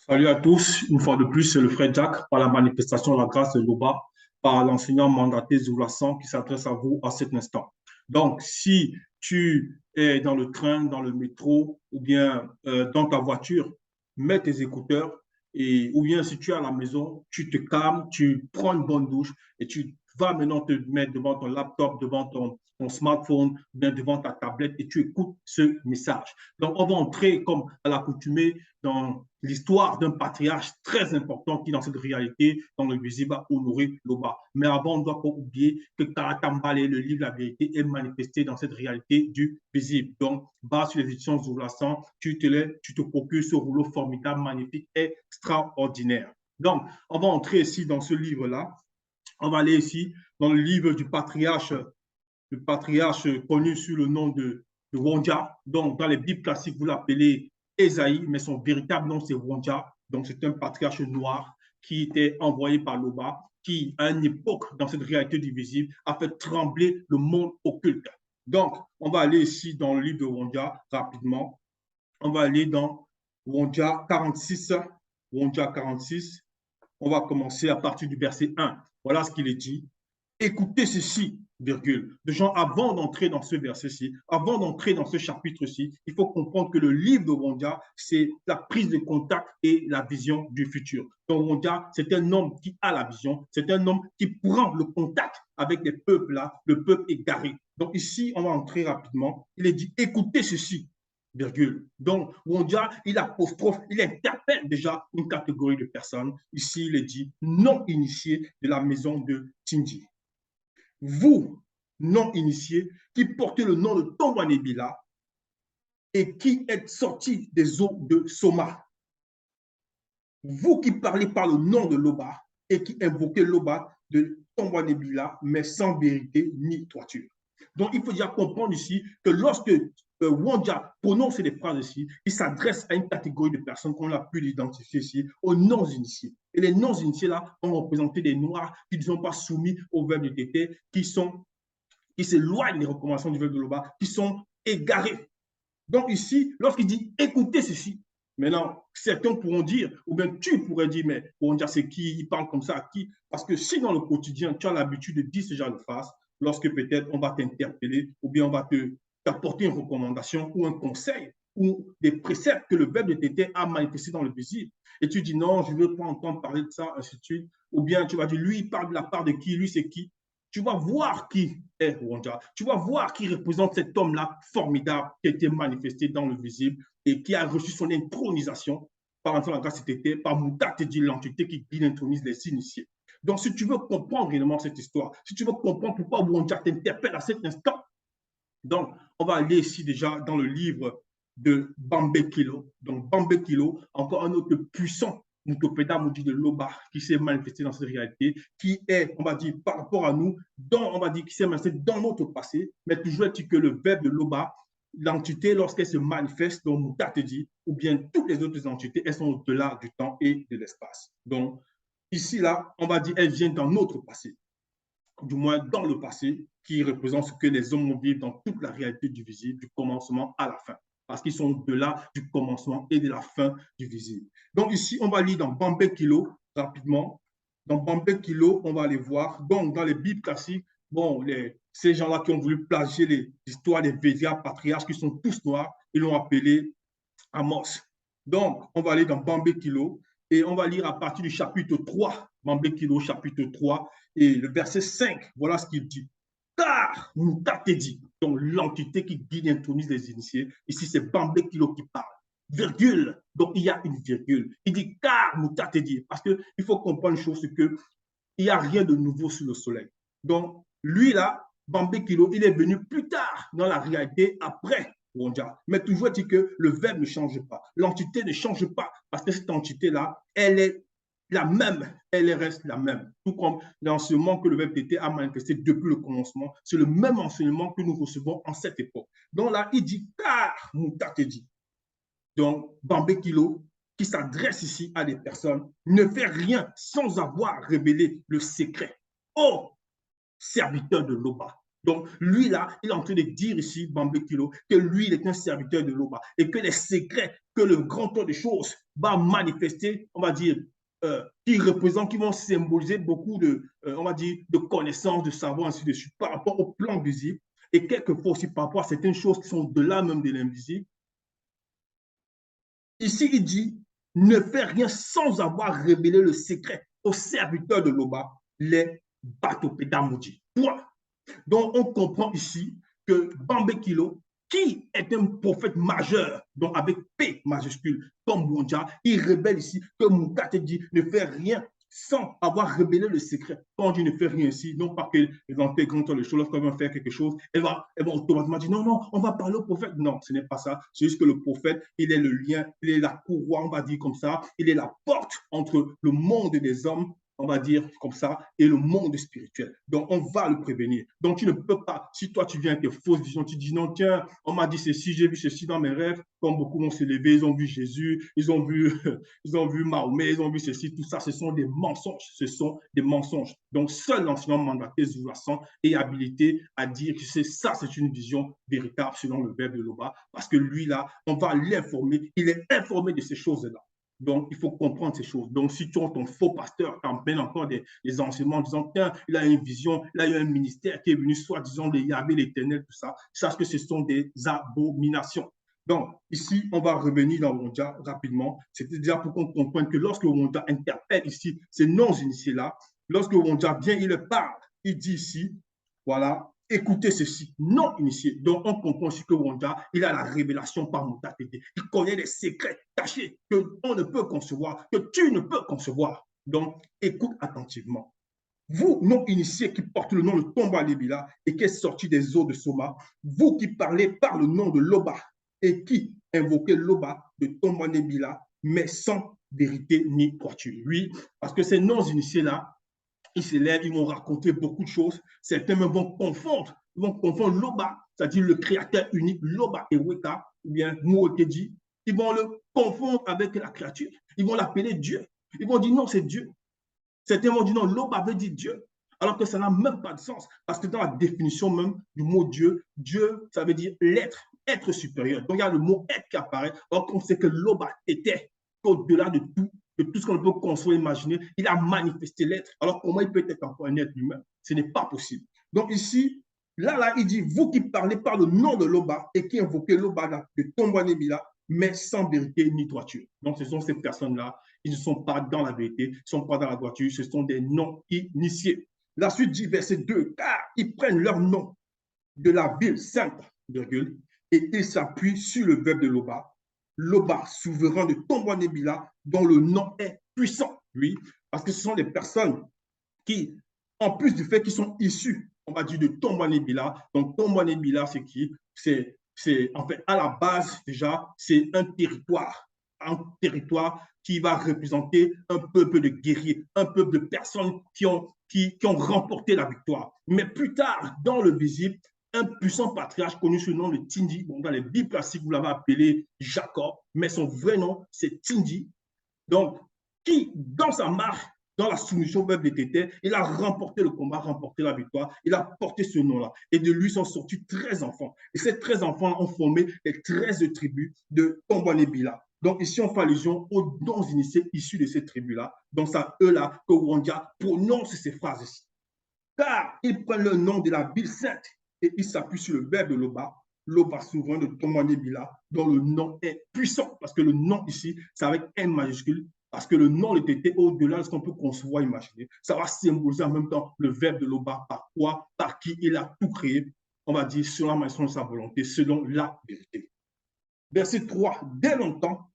Salut à tous, une fois de plus, c'est le frère Jack par la manifestation de la grâce de l'Oba, par l'enseignant mandaté Zoulassan qui s'adresse à vous à cet instant. Donc, si tu es dans le train, dans le métro ou bien dans ta voiture, mets tes écouteurs ou bien si tu es à la maison, tu te calmes, tu prends une bonne douche et tu vas maintenant te mettre devant ton laptop, devant ton smartphone, bien devant ta tablette et tu écoutes ce message. Donc, on va entrer comme à l'accoutumée dans l'histoire d'un patriarche très important qui, dans cette réalité, dans le visible, a honoré Loba. Mais avant, on ne doit pas oublier que Karatambale, le livre La vérité, est manifesté dans cette réalité du visible. Donc, bas sur les éditions Zoulassan, tu te procures ce rouleau formidable, magnifique, extraordinaire. Donc, on va entrer ici dans ce livre-là. On va aller ici dans le livre du patriarche, le patriarche connu sous le nom de Wonja. Donc, dans les Bibles classiques, vous l'appelez Esaïe, mais son véritable nom, c'est Wonja. Donc, c'est un patriarche noir qui était envoyé par Loba, qui, à une époque, dans cette réalité divisible, a fait trembler le monde occulte. Donc, on va aller ici dans le livre de Wonja rapidement. On va aller dans Wonja 46. Wonja 46. On va commencer à partir du verset 1. Voilà ce qu'il est dit. Écoutez ceci, virgule. De gens, avant d'entrer dans ce verset-ci, avant d'entrer dans ce chapitre-ci, il faut comprendre que le livre de Wonja, c'est la prise de contact et la vision du futur. Donc, Wonja, c'est un homme qui a la vision, c'est un homme qui prend le contact avec les peuples là, le peuple égaré. Donc, ici, on va entrer rapidement. Il est dit, écoutez ceci, virgule. Donc, Wonja, il apostrophe, il interpelle déjà une catégorie de personnes. Ici, il est dit non initiés de la maison de Tindji. Vous, non initiés, qui portez le nom de Tongwanebila et qui êtes sortis des eaux de Soma. Vous qui parlez par le nom de Loba et qui invoquez Loba de Tongwanebila, mais sans vérité ni toiture. Donc, il faut déjà comprendre ici que lorsque Wonja prononce les phrases ici, il s'adresse à une catégorie de personnes qu'on a pu l'identifier ici, aux non-initiés. Et les non-initiés, là, ont représenté des Noirs qui ne sont pas soumis au verbe de Tété, qui s'éloignent des recommandations du verbe de Loba, qui sont égarés. Donc ici, lorsqu'il dit écoutez ceci, maintenant, certains pourront dire, ou bien tu pourrais dire, mais pourront dire c'est qui, il parle comme ça à qui? Parce que si dans le quotidien, tu as l'habitude de dire ce genre de phrase, lorsque peut-être on va t'interpeller, ou bien on va t'apporter une recommandation ou un conseil, ou des préceptes que le verbe de Tété a manifesté dans le visible, et tu dis non, je ne veux pas entendre parler de ça, ainsi de suite, ou bien tu vas dire, lui, il parle de la part de qui, lui, c'est qui, tu vas voir qui est Rwanda. Tu vas voir qui représente cet homme-là formidable qui a été manifesté dans le visible et qui a reçu son intronisation par la grâce c'était par Moutatedi, l'entité qui intronise les initiés. Donc, si tu veux comprendre réellement cette histoire, si tu veux comprendre pourquoi Wanda t'interpelle à cet instant, donc, on va aller ici déjà dans le livre de Bambé Kilo. Donc, Bambé Kilo, encore un autre puissant Mutopéda Moudi de Loba qui s'est manifesté dans cette réalité, qui est, on va dire, par rapport à nous, on va dire, qui s'est manifesté dans notre passé, mais toujours est-il que le verbe de Loba, l'entité, lorsqu'elle se manifeste, donc Mouta te dit, ou bien toutes les autres entités, elles sont au-delà du temps et de l'espace. Donc, ici, là, on va dire, elles viennent dans notre passé, du moins dans le passé, qui représente ce que les hommes ont vécu dans toute la réalité du visible, du commencement à la fin. Parce qu'ils sont au-delà du commencement et de la fin du visible. Donc ici, on va lire dans Bambé Kilo, rapidement. Dans Bambé Kilo, on va aller voir. Donc, dans les Bibles classiques, bon, ces gens-là qui ont voulu plagier les histoires des Védias patriarches, qui sont tous noirs, ils l'ont appelé Amos. Donc, on va aller dans Bambé Kilo et on va lire à partir du chapitre 3, Bambé Kilo, chapitre 3, et le verset 5. Voilà ce qu'il dit. Car nous t'a dit, donc l'entité qui guide et intronise les initiés, ici c'est Bambé Kilo qui parle. Virgule, donc il y a une virgule. Il dit car nous t'a dit, parce qu'il faut comprendre une chose, c'est qu'il n'y a rien de nouveau sous le soleil. Donc, lui là, Bambé Kilo, il est venu plus tard dans la réalité après Wonja. Mais toujours dit que le verbe ne change pas, l'entité ne change pas, parce que cette entité-là, elle est la même, elle reste la même. Tout comme l'enseignement que le verbe était a manifesté depuis le commencement, c'est le même enseignement que nous recevons en cette époque. Donc là, il dit car Mouta te dit. Donc, Bambé Kilo, qui s'adresse ici à des personnes, ne fait rien sans avoir révélé le secret. Oh, serviteur de Loba, Donc, lui, là, il est en train de dire ici, Bambé Kilo, que lui, il est un serviteur de Loba et que les secrets que le grand temps des choses va manifester, on va dire, qui représentent, qui vont symboliser beaucoup de, on va dire, de connaissances, de savoir, ainsi de suite, par rapport au plan visible et quelquefois aussi par rapport à certaines choses qui sont de là même de l'invisible. Ici, il dit, ne fais rien sans avoir révélé le secret aux serviteurs de Loba, les Batopéda maudits. Donc, on comprend ici que Bambé Kilo, qui est un prophète majeur, donc avec P majuscule, comme Bonja, il révèle ici que Moukate dit ne fait rien sans avoir révélé le secret. Quand on dit ne fait rien ici, non pas que les intégrants les choses, lorsqu'elles vont faire quelque chose, elles vont automatiquement dire non, non, on va parler au prophète. Non, ce n'est pas ça. C'est juste que le prophète, il est le lien, il est la courroie, on va dire comme ça, il est la porte entre le monde des hommes, on va dire comme ça, et le monde spirituel. Donc, on va le prévenir. Donc, tu ne peux pas, si toi, tu viens avec tes fausses visions, tu dis non, tiens, on m'a dit ceci, j'ai vu ceci dans mes rêves, comme beaucoup vont se lever, ils ont vu Jésus, ils ont vu Mahomet, ils ont vu ceci, tout ça, ce sont des mensonges. Ce sont des mensonges. Donc, seul l'enseignant mandaté Zoulasan est habilité à dire que c'est une vision véritable selon le verbe de Loba, parce que lui, là, on va l'informer, il est informé de ces choses-là. Donc, il faut comprendre ces choses. Donc, si tu as ton faux pasteur, tu emmènes encore des enseignements en disant, tiens, il a une vision, il a eu un ministère qui est venu, soi-disant, de Yahvé l'Éternel, tout ça, sache que ce sont des abominations. Donc, ici, on va revenir dans Wonja rapidement. C'était déjà pour qu'on comprenne que lorsque Wonja interpelle ici ces non-initiés-là, lorsque Wonja vient, il le parle, il dit ici, voilà, écoutez ceci, non initié. Donc, on comprend aussi que Wanda, il a la révélation par Moutatété. Il connaît les secrets cachés que on ne peut concevoir, que tu ne peux concevoir. Donc, écoute attentivement. Vous, non initiés qui portez le nom de Tomba Libila et qui êtes sortis des eaux de Soma, vous qui parlez par le nom de Loba et qui invoquez Loba de Tomba Libila, mais sans vérité ni droiture. Oui, parce que ces non-initiés-là, ils se lèvent, ils vont raconter beaucoup de choses. Certains même vont confondre Loba, c'est-à-dire le créateur unique, Loba et Weka, ou bien Mouekeji. Ils vont le confondre avec la créature. Ils vont l'appeler Dieu. Ils vont dire non, c'est Dieu. Certains vont dire non, Loba veut dire Dieu. Alors que ça n'a même pas de sens. Parce que dans la définition même du mot Dieu, Dieu, ça veut dire l'être, être supérieur. Donc il y a le mot être qui apparaît. Or, on sait que Loba était au-delà de tout ce qu'on peut concevoir, imaginer, il a manifesté l'être. Alors comment il peut être encore un être humain? Ce n'est pas possible. Donc ici, là, il dit, vous qui parlez par le nom de Loba et qui invoquez Loba de Tombouanébila, mais sans vérité ni droiture. Donc ce sont ces personnes-là, ils ne sont pas dans la vérité, ils ne sont pas dans la droiture, ce sont des non-initiés. La suite dit verset 2, car ils prennent leur nom de la ville sainte, virgule, et ils s'appuient sur le verbe de Loba, Loba, souverain de Tombouanébila, dont le nom est puissant, oui, parce que ce sont des personnes qui, en plus du fait qu'ils sont issus, on va dire, de Tombouanébila, donc Tombouanébila, c'est qui? C'est en fait, à la base, déjà, c'est un territoire qui va représenter un peuple de guerriers, un peuple de personnes qui ont remporté la victoire. Mais plus tard, dans le visible, un puissant patriarche connu sous le nom de Tindi, bon, dans les Bibles classiques, vous l'avez appelé Jacob, mais son vrai nom, c'est Tindi. Donc, qui, dans sa marche, dans la soumission vers Bétété, il a remporté le combat, remporté la victoire, il a porté ce nom-là. Et de lui sont sortis 13 enfants. Et ces 13 enfants ont formé les 13 tribus de Tombouanébila. Donc ici, on fait allusion aux dons initiés issus de ces tribus-là. Donc c'est à eux-là que Wondia prononce ces phrases ici. Car ils prennent le nom de la ville sainte et ils s'appuient sur le verbe de Loba, Loba souverain de Tombouanébila, dont le nom est puissant. Parce que le nom ici, c'est avec M majuscule, parce que le nom de Tété, au-delà de ce qu'on peut concevoir, imaginer, ça va symboliser en même temps le verbe de Loba, par quoi, par qui il a tout créé, on va dire, selon la mission de sa volonté, selon la vérité. Verset 3, dès longtemps,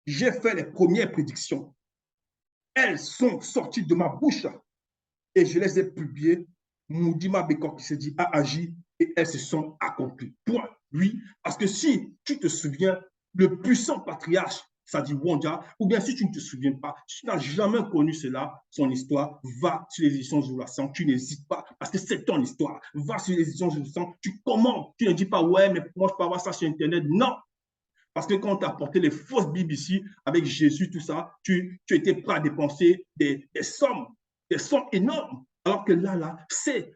j'ai fait les premières prédictions. Elles sont sorties de ma bouche et je les ai publiées. Moudima Bekor qui s'est dit a agi et elles se sont accomplies. Point. Oui, parce que si tu te souviens, le puissant patriarche, ça dit Wondia, ou bien si tu ne te souviens pas, si tu n'as jamais connu cela, son histoire, va sur les éditions Zoulasan, tu n'hésites pas, parce que c'est ton histoire. Va sur les éditions Zoulasan, tu commentes, tu ne dis pas, ouais, mais moi je peux avoir ça sur Internet. Non, parce que quand tu as apporté les fausses BBC avec Jésus, tout ça, tu étais prêt à dépenser des sommes énormes. Alors que là, c'est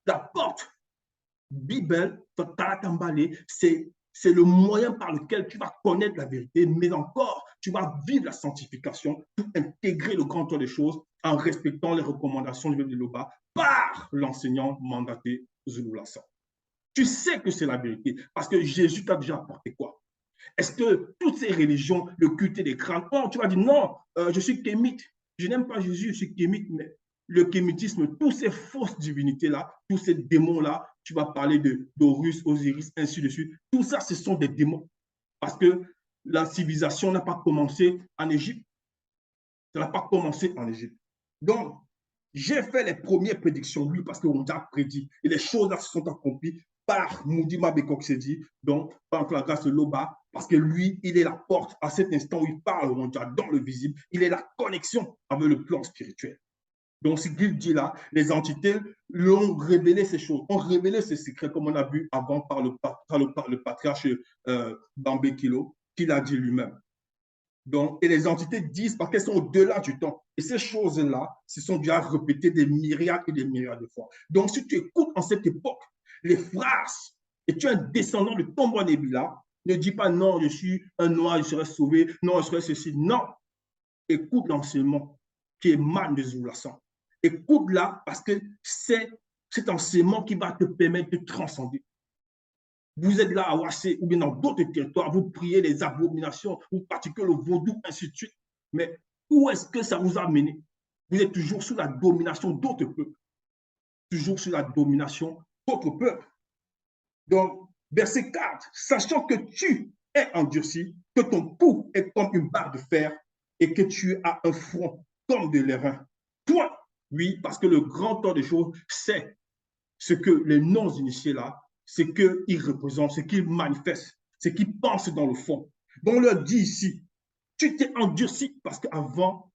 la porte Bible, Talatambale, c'est le moyen par lequel tu vas connaître la vérité, mais encore, tu vas vivre la sanctification pour intégrer le grand tour des choses en respectant les recommandations du Bible de Loba par l'enseignant mandaté Zulu Lassan. Tu sais que c'est la vérité parce que Jésus t'a déjà apporté quoi? Est-ce que toutes ces religions, le culte des crânes, oh, tu vas dire non, je suis kémite, je n'aime pas Jésus, je suis kémite, mais le kémitisme, toutes ces fausses divinités-là, tous ces démons-là, tu vas parler d'Horus, Osiris, ainsi de suite, tout ça, ce sont des démons. Parce que la civilisation n'a pas commencé en Égypte. Ça n'a pas commencé en Égypte. Donc, j'ai fait les premières prédictions, oui, parce qu'on a prédit. Et les choses là se sont accomplies par Moudima Bekoksedi, donc par la grâce de Loba, parce que lui, il est la porte à cet instant où il parle au mondial dans le visible. Il est la connexion avec le plan spirituel. Donc, ce qu'il dit là, les entités l'ont révélé ces choses, ont révélé ces secrets, comme on a vu avant par le patriarche Bambekilo, qu'il a dit lui-même. Donc, et les entités disent parce qu'elles sont au-delà du temps. Et ces choses-là se sont déjà répétées des myriades et des myriades de fois. Donc, si tu écoutes en cette époque les phrases et tu es un descendant de Tombo Nebila, ne dis pas non, je suis un noir, je serai sauvé, non, je serai ceci. Non, écoute l'enseignement qui émane de Zoulassan. Écoute-la parce que c'est cet enseignement qui va te permettre de transcender. Vous êtes là à Ouassé ou bien dans d'autres territoires, vous priez les abominations, vous pratiquez le vaudou, ainsi de suite. Mais où est-ce que ça vous a mené? Vous êtes toujours sous la domination d'autres peuples. Toujours sous la domination d'autres peuples. Donc, verset 4, sachant que tu es endurci, que ton cou est comme une barre de fer et que tu as un front comme de l'airain. Toi, oui, parce que le grand temps des choses, c'est ce que les non-initiés là, c'est qu'ils représentent, ce qu'ils manifestent, ce qu'ils pensent dans le fond. Donc on leur dit ici, tu t'es endurci parce qu'avant,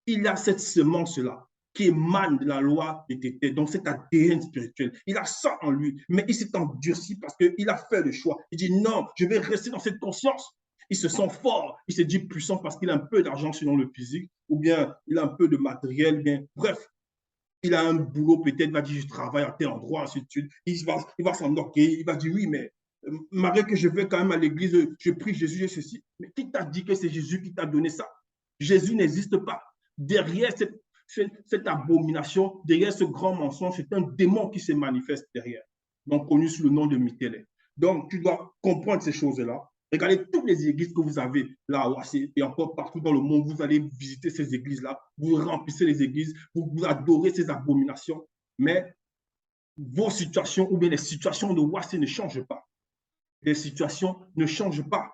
il y a cette semence-là qui émane de la loi de Tété, donc cet ADN spirituel. Il a ça en lui, mais il s'est endurci parce qu'il a fait le choix. Il dit non, je vais rester dans cette conscience. Il se sent fort, il se dit puissant parce qu'il a un peu d'argent selon le physique, ou bien il a un peu de matériel, bien, bref, il a un boulot, peut-être, il va dire, je travaille à tel endroit, ainsi de suite. Il va s'enorgueillir, il va dire, oui, mais malgré que je vais quand même à l'église, je prie Jésus et ceci. Mais qui t'a dit que c'est Jésus qui t'a donné ça? Jésus n'existe pas. Derrière cette abomination, derrière ce grand mensonge, c'est un démon qui se manifeste derrière, donc connu sous le nom de Michele. Donc, tu dois comprendre ces choses-là. Regardez toutes les églises que vous avez là à Ouassé et encore partout dans le monde. Vous allez visiter ces églises-là, vous remplissez les églises, vous adorez ces abominations, mais vos situations ou bien les situations de Ouassé ne changent pas. Les situations ne changent pas.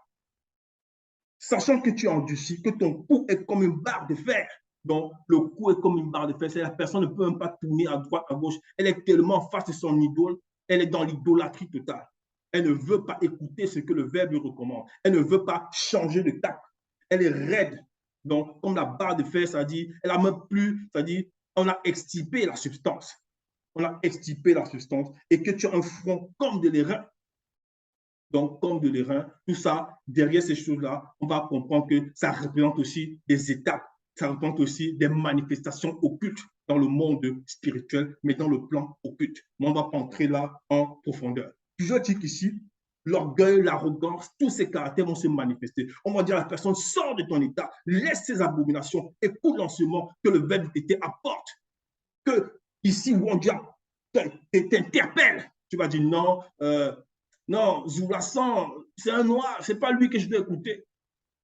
Sachant que tu es endurci, que ton cou est comme une barre de fer. Donc, le cou est comme une barre de fer. C'est la personne ne peut même pas tourner à droite, à gauche. Elle est tellement face à son idole, elle est dans l'idolâtrie totale. Elle ne veut pas écouter ce que le Verbe lui recommande. Elle ne veut pas changer de tact. Elle est raide. Donc, comme la barre de fer, ça dit, elle a même plus, ça dit, on a extirpé la substance. On a extirpé la substance et que tu as un front comme de l'airain. Donc, comme de l'airain, tout ça, derrière ces choses-là, on va comprendre que ça représente aussi des étapes, ça représente aussi des manifestations occultes dans le monde spirituel, mais dans le plan occulte. Mais on ne va pas entrer là en profondeur. Toujours dire qu'ici, l'orgueil, l'arrogance, tous ces caractères vont se manifester. On va dire à la personne, sors de ton état, laisse ces abominations, écoute l'enseignement que le Verbe apporte. Que ici, Wondia t'interpelle. Tu vas dire non, non, Zoulassan, c'est un noir, c'est pas lui que je dois écouter.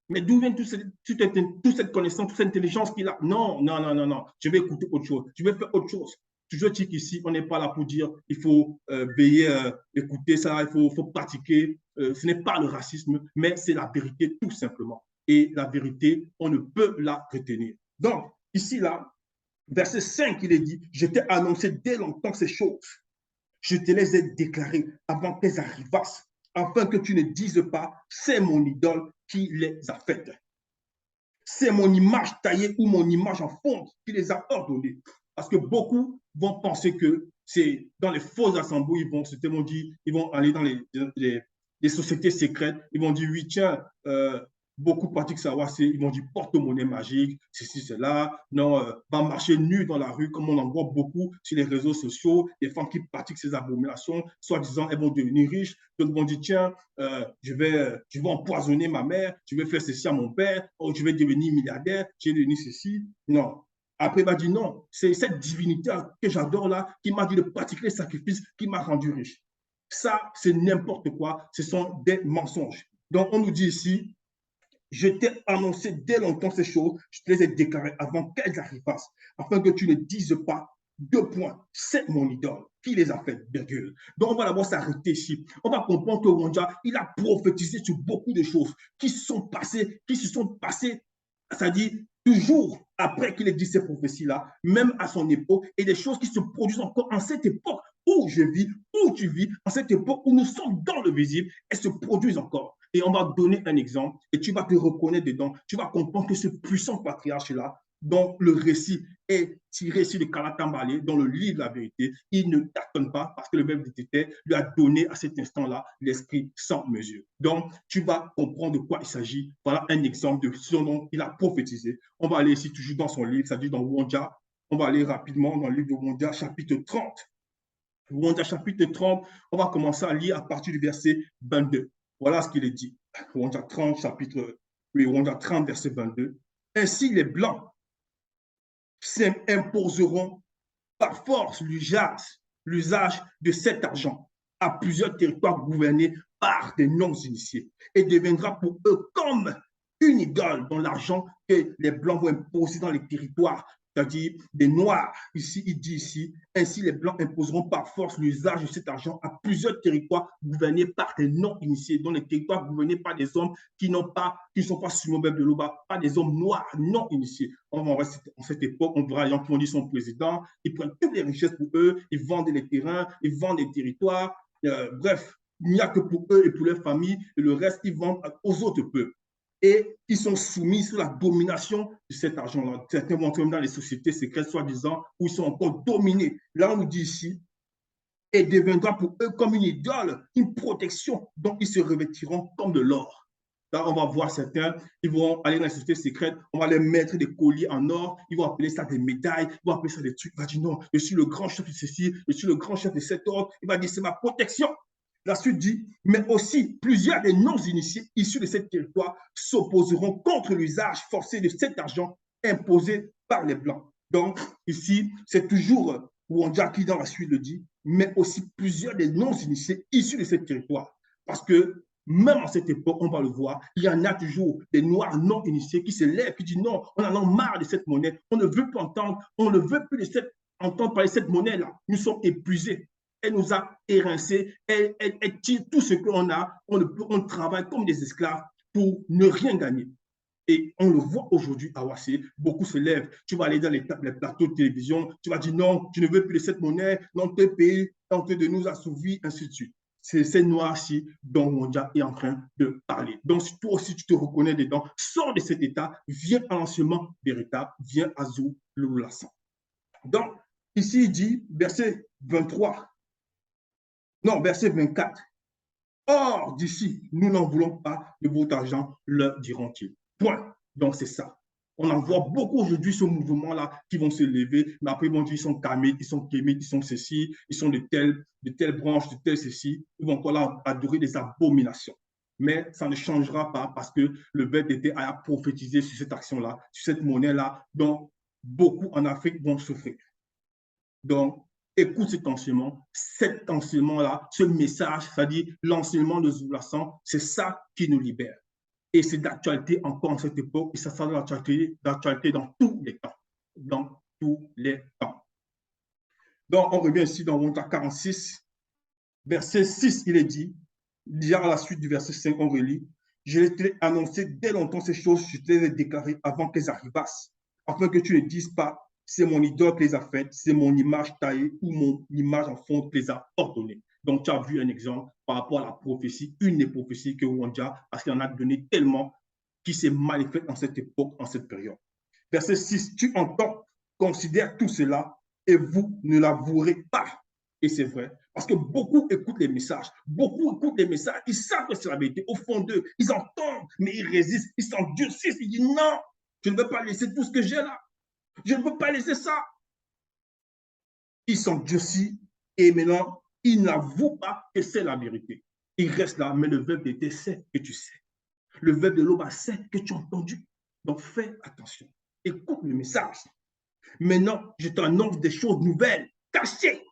Mais d'où vient toute cette connaissance, toute cette intelligence qu'il a? Non, non, non, non, non. Je vais écouter autre chose. Je vais faire autre chose. Toujours dire qu'ici, on n'est pas là pour dire il faut veiller, écouter ça, il faut pratiquer. Ce n'est pas le racisme, mais c'est la vérité tout simplement. Et la vérité, on ne peut la retenir. Donc, ici, là, verset 5, il est dit, je t'ai annoncé dès longtemps ces choses. Je te les ai déclarées avant qu'elles arrivassent, afin que tu ne dises pas, c'est mon idole qui les a faites. C'est mon image taillée ou mon image en fonte qui les a ordonnées. Parce que beaucoup vont penser que c'est dans les fausses assemblées, ils vont aller dans les sociétés secrètes, ils vont dire, oui, tiens, Beaucoup pratiquent ça. Ils vont dire porte-monnaie magique, ceci, cela. Non, va marcher nu dans la rue, comme on en voit beaucoup sur les réseaux sociaux. Les femmes qui pratiquent ces abominations, soi-disant, elles vont devenir riches. D'autres vont dire, tiens, je vais empoisonner ma mère, je vais faire ceci à mon père, oh, je vais devenir milliardaire, je vais devenir ceci. Non. Après, il va dire non, c'est cette divinité que j'adore là qui m'a dit de pratiquer les sacrifices qui m'a rendu riche. Ça, c'est n'importe quoi. Ce sont des mensonges. Donc, on nous dit ici, je t'ai annoncé dès longtemps ces choses, je te les ai déclarées avant qu'elles arrivassent, afin que tu ne dises pas deux points, c'est mon idole. Qui les a fait, virgule. Donc, on va d'abord s'arrêter ici. On va comprendre que Wonja, il a prophétisé sur beaucoup de choses qui se sont passées, c'est-à-dire toujours après qu'il ait dit ces prophéties-là, même à son époque, et des choses qui se produisent encore en cette époque où je vis, où tu vis, en cette époque où nous sommes dans le visible, elles se produisent encore. Et on va donner un exemple et tu vas te reconnaître dedans. Tu vas comprendre que ce puissant patriarche-là, dont le récit est tiré sur le Kalatambalé, dans le livre de la vérité, il ne tâtonne pas parce que le Verbe d'été lui a donné à cet instant-là l'esprit sans mesure. Donc, tu vas comprendre de quoi il s'agit. Voilà un exemple de ce dont il a prophétisé. On va aller ici toujours dans son livre, c'est-à-dire dans Wonja. On va aller rapidement dans le livre de Wonja, chapitre 30. Wonja, chapitre 30, on va commencer à lire à partir du verset 22. Voilà ce qu'il est dit. Wonja 30, Wonja 30, verset 22. Ainsi, les Blancs s'imposeront par force l'usage de cet argent à plusieurs territoires gouvernés par des non-initiés et deviendra pour eux comme une idole dans l'argent que les Blancs vont imposer dans les territoires, c'est-à-dire des Noirs. Ici, il dit ici, ainsi les Blancs imposeront par force l'usage de cet argent à plusieurs territoires gouvernés par des non-initiés, dont les territoires gouvernés par des hommes qui ne sont pas sur le de l'Oba, pas des hommes noirs non initiés. On va en cette époque, on verra les gens qui ont dit son président, ils prennent toutes les richesses pour eux, ils vendent les terrains, ils vendent les territoires, bref, il n'y a que pour eux et pour leurs familles, et le reste, ils vendent aux autres peuples. Et ils sont soumis sous la domination de cet argent-là. Certains vont entrer dans les sociétés secrètes, soi-disant, où ils sont encore dominés. Là, on nous dit ici, et deviendra pour eux comme une idole, une protection dont ils se revêtiront comme de l'or. Là, on va voir certains, ils vont aller dans les sociétés secrètes, on va leur mettre des colliers en or, ils vont appeler ça des médailles, ils vont appeler ça des trucs. Il va dire non, je suis le grand chef de ceci, je suis le grand chef de cet ordre. Il va dire c'est ma protection. La suite dit, mais aussi plusieurs des non-initiés issus de ce territoire s'opposeront contre l'usage forcé de cet argent imposé par les Blancs. Donc, ici, c'est toujours Wonja qui, dans la suite, le dit, mais aussi plusieurs des non-initiés issus de ce territoire. Parce que même à cette époque, on va le voir, il y en a toujours des Noirs non initiés qui se lèvent, qui disent non, on en a marre de cette monnaie, on ne veut plus entendre, on ne veut plus entendre parler de cette monnaie-là. Nous sommes épuisés. Elle nous a érincés, elle tire tout ce qu'on a, on travaille comme des esclaves pour ne rien gagner. Et on le voit aujourd'hui à Ouassé, beaucoup se lèvent. Tu vas aller dans les plateaux de télévision, tu vas dire non, tu ne veux plus de cette monnaie, non, tes pays, tente de nous assouvir, ainsi de suite. C'est ces noirs-ci dont Wonja est en train de parler. Donc, si toi aussi tu te reconnais dedans, sors de cet état, viens à l'enseignement véritable, viens à Zou Loulassan. Donc, ici, il dit, verset 23, non, verset 24. Or, d'ici, nous n'en voulons pas de votre argent, leur diront-ils. Point. Donc, c'est ça. On en voit beaucoup aujourd'hui ce mouvement-là qui vont se lever, mais après ils vont dire ils sont kamites, ils sont kémites, ils sont ceci, ils sont de telles branches, de telles ceci. Ils vont encore là adorer des abominations. Mais ça ne changera pas parce que le Verbe d'été a prophétisé sur cette action-là, sur cette monnaie-là, dont beaucoup en Afrique vont souffrir. Donc, écoute cet enseignement-là, ce message, c'est-à-dire l'enseignement de Zoulasan, c'est ça qui nous libère. Et c'est d'actualité encore en cette époque, et ça sera d'actualité dans tous les temps. Dans tous les temps. Donc, on revient ici dans Wonja 46, verset 6, il est dit, déjà à la suite du verset 5, on relit, je l'ai annoncé dès longtemps ces choses, je te les ai déclarées avant qu'elles arrivassent, afin que tu ne dises pas, c'est mon idole qui les a faites, c'est mon image taillée ou mon image en fonte qui les a ordonnées. Donc, tu as vu un exemple par rapport à la prophétie, une des prophéties que Wonja, parce qu'il en a donné tellement, qui s'est manifeste en cette époque, en cette période. Verset 6, tu entends, considère tout cela et vous ne l'avouerez pas. Et c'est vrai, parce que beaucoup écoutent les messages, ils savent que c'est la vérité. Au fond d'eux, ils entendent, mais ils résistent, ils s'endurcissent, ils disent non, je ne veux pas laisser tout ce que j'ai là. Je ne veux pas laisser ça. Ils s'endurcissent et maintenant, ils n'avouent pas que c'est la vérité. Ils restent là, mais le verbe d'été sait que tu sais. Le verbe de l'Oba sait que tu as entendu. Donc fais attention. Écoute le message. Maintenant, je t'annonce des choses nouvelles, cachées,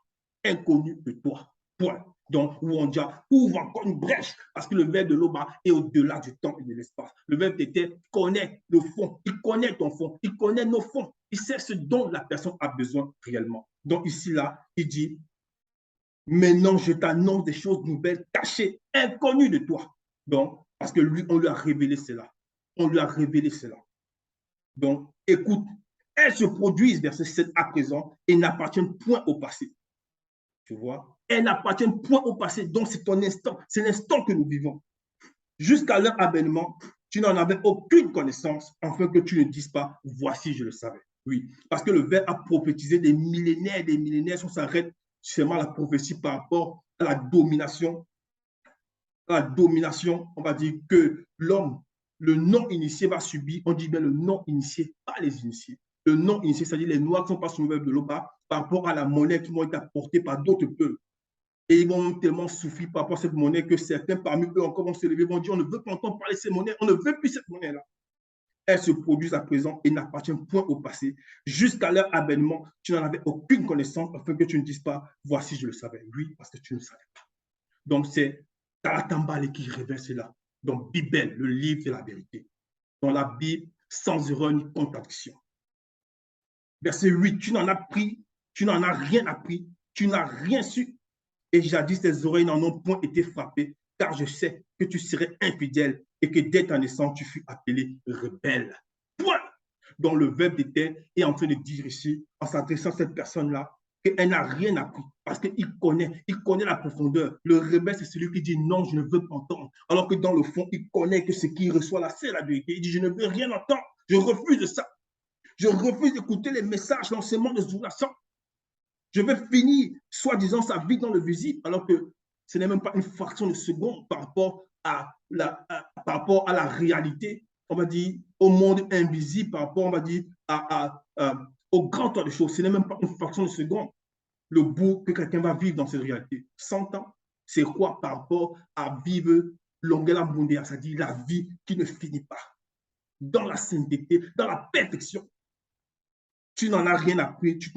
inconnues de toi. Point. Donc, où on dit, ouvre encore une brèche, parce que le verbe de l'Oba est au-delà du temps et de l'espace. Le verbe d'été connaît le fond, il connaît ton fond, il connaît nos fonds, il sait ce dont la personne a besoin réellement. Donc, ici, là, il dit, maintenant, je t'annonce des choses nouvelles, cachées, inconnues de toi. Donc, parce que lui, on lui a révélé cela. On lui a révélé cela. Donc, écoute, elles se produisent, verset 7 à présent, et n'appartiennent point au passé. Tu vois? Elles n'appartiennent point au passé. Donc, c'est ton instant. C'est l'instant que nous vivons. Jusqu'à leur avènement, tu n'en avais aucune connaissance, afin que tu ne dises pas, voici, je le savais. Oui, parce que le Verbe a prophétisé des millénaires, on s'arrête seulement à la prophétie par rapport à la domination, on va dire que l'homme, le non-initié va subir, on dit bien le non-initié, pas les initiés. Le non-initié, c'est-à-dire les Noirs qui ne sont pas sous le verbe de l'Oba par rapport à la monnaie qui vont être apportée par d'autres peuples. Et ils vont tellement souffrir par rapport à cette monnaie que certains parmi eux encore vont se lever, vont dire on ne veut pas entendre parler de cette monnaie, on ne veut plus cette monnaie-là. Elles se produisent à présent et n'appartiennent point au passé. Jusqu'à leur avènement, tu n'en avais aucune connaissance afin que tu ne dises pas voici, je le savais. Oui, parce que tu ne savais pas. Donc, c'est Talatambale qui révèle cela. Donc, Bible, le livre de la vérité. Dans la Bible, sans erreur ni contradiction. Verset 8, tu n'en as pris, tu n'en as rien appris, tu n'as rien su. Et jadis, tes oreilles n'en ont point été frappées, car je sais que tu serais infidèle et que dès ta naissance, tu fus appelé rebelle. Point. Donc, le verbe d'été est en train de dire ici, en s'adressant à cette personne-là, qu'elle n'a rien appris parce qu'il connaît la profondeur. Le rebelle, c'est celui qui dit non, je ne veux pas entendre. Alors que dans le fond, il connaît que ce qu'il reçoit là, c'est la vérité. Il dit, je ne veux rien entendre, je refuse de ça. Je refuse d'écouter les messages, l'enseignement de Zoulassant. Je vais finir, soi-disant, sa vie dans le visible, alors que ce n'est même pas une fraction de seconde par rapport à la réalité, on va dire, au monde invisible, par rapport, on va dire, au grand temps des choses. Ce n'est même pas une fraction de seconde le bout que quelqu'un va vivre dans cette réalité. 100 ans, c'est quoi par rapport à vivre l'ongela mondiale, c'est-à-dire la vie qui ne finit pas, dans la sainteté, dans la perfection. Tu n'en as rien appris, tu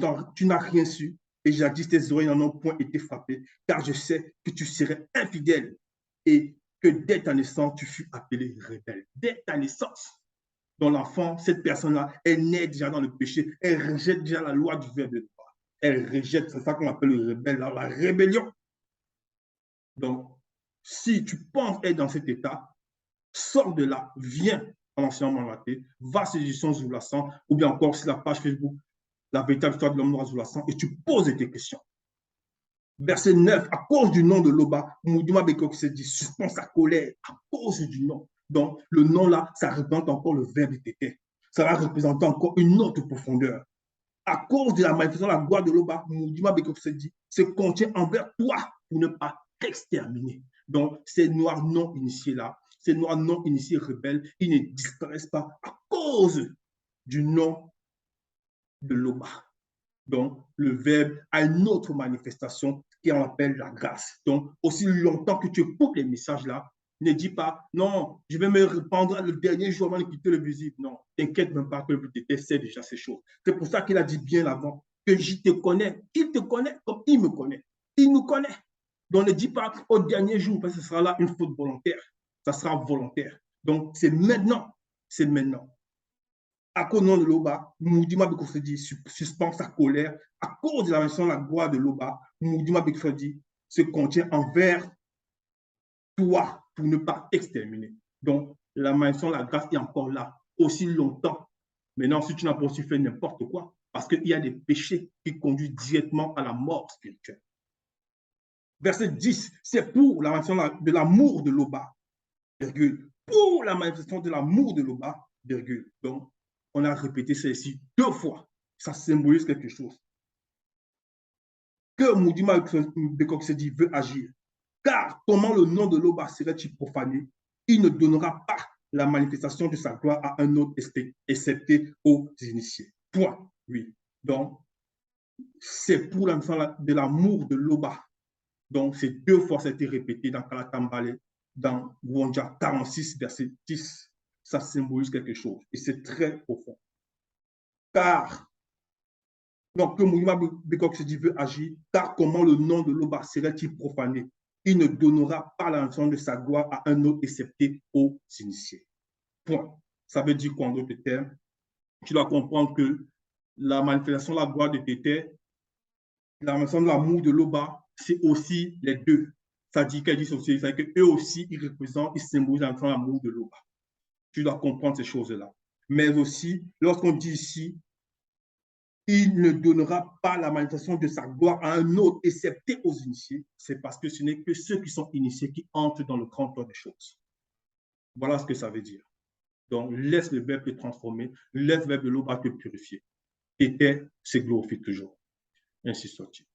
n'as rien su, et jadis tes oreilles n'en ont point été frappées, car je sais que tu serais infidèle et que dès ta naissance, tu fus appelé rebelle. Dès ta naissance. Donc l'enfant, cette personne-là, elle naît déjà dans le péché, elle rejette déjà la loi du verbe de Dieu. Elle rejette, c'est ça qu'on appelle le rebelle, la rébellion. Donc, si tu penses être dans cet état, sors de là, viens en enseignement mandaté, va sur l'édition Zoulassant, ou bien encore sur la page Facebook, la véritable histoire de l'homme noir Zoulassant, et tu poses tes questions. Verset 9, à cause du nom de l'Oba, Moudouma Bekok se dit, suspend sa colère à cause du nom. Donc, le nom là, ça représente encore le verbe d'été. Ça va représenter encore une autre profondeur. À cause de la manifestation de la gloire de l'Oba, Moudouma Bekok se dit, se contient envers toi pour ne pas t'exterminer. Donc, ces noirs non initiés là, ces noirs non initiés rebelles, ils ne disparaissent pas à cause du nom de l'Oba. Donc, le verbe a une autre manifestation qui en appelle la grâce. Donc, aussi longtemps que tu écoutes les messages là, ne dis pas, non, je vais me répandre le dernier jour avant de quitter le visible. Non, t'inquiète même pas que le but sait déjà ces choses. C'est pour ça qu'il a dit bien avant que je te connais. Il te connaît comme il me connaît. Il nous connaît. Donc, ne dis pas au dernier jour, parce que ce sera là une faute volontaire. Ça sera volontaire. Donc, c'est maintenant. C'est maintenant. À cause de l'Oba, Moudouma Bekofedi suspend sa colère. À cause de la mention de la gloire de l'Oba, Moudouma Bekofedi se contient envers toi pour ne pas exterminer. Donc, la mention de la grâce est encore là, aussi longtemps. Maintenant, si tu n'as pas aussi fait n'importe quoi, parce qu'il y a des péchés qui conduisent directement à la mort spirituelle. Verset 10, c'est pour la mention de l'amour de l'Oba, virgule. Pour la manifestation de l'amour de l'Oba, virgule. Donc, on a répété ceci 2 fois. Ça symbolise quelque chose. que Moudima Bekok-Sedi veut agir. Car comment le nom de l'Oba serait-il profané? Il ne donnera pas la manifestation de sa gloire à un autre excepté aux initiés. Point. Oui. Donc, c'est pour l'enfant de l'amour de l'Oba. Donc, ces deux fois, ça a été répété dans Kalatambale, dans Gwanja 46, verset 10. Ça symbolise quelque chose. Et c'est très profond. Car, donc, que Moudima Bekok-Sedi veut agir, car comment le nom de l'Oba serait-il profané? Il ne donnera pas l'enfant de sa gloire à un autre excepté aux initiés. Point. Ça veut dire quoi en d'autres termes? Tu dois comprendre que la manifestation de la gloire de Tété, la manifestation de l'amour de l'Oba, c'est aussi les deux. Ça dit qu'elle dit aussi, c'est qu'eux aussi, ils représentent, ils symbolisent l'amour de l'Oba. Tu dois comprendre ces choses-là. Mais aussi, lorsqu'on dit ici, il ne donnera pas la manifestation de sa gloire à un autre, excepté aux initiés, c'est parce que ce n'est que ceux qui sont initiés qui entrent dans le grand ordre des choses. Voilà ce que ça veut dire. Donc, laisse le verbe te transformer, laisse le verbe de l'Oba te purifier. Et se glorifie toujours. Ainsi soit-il.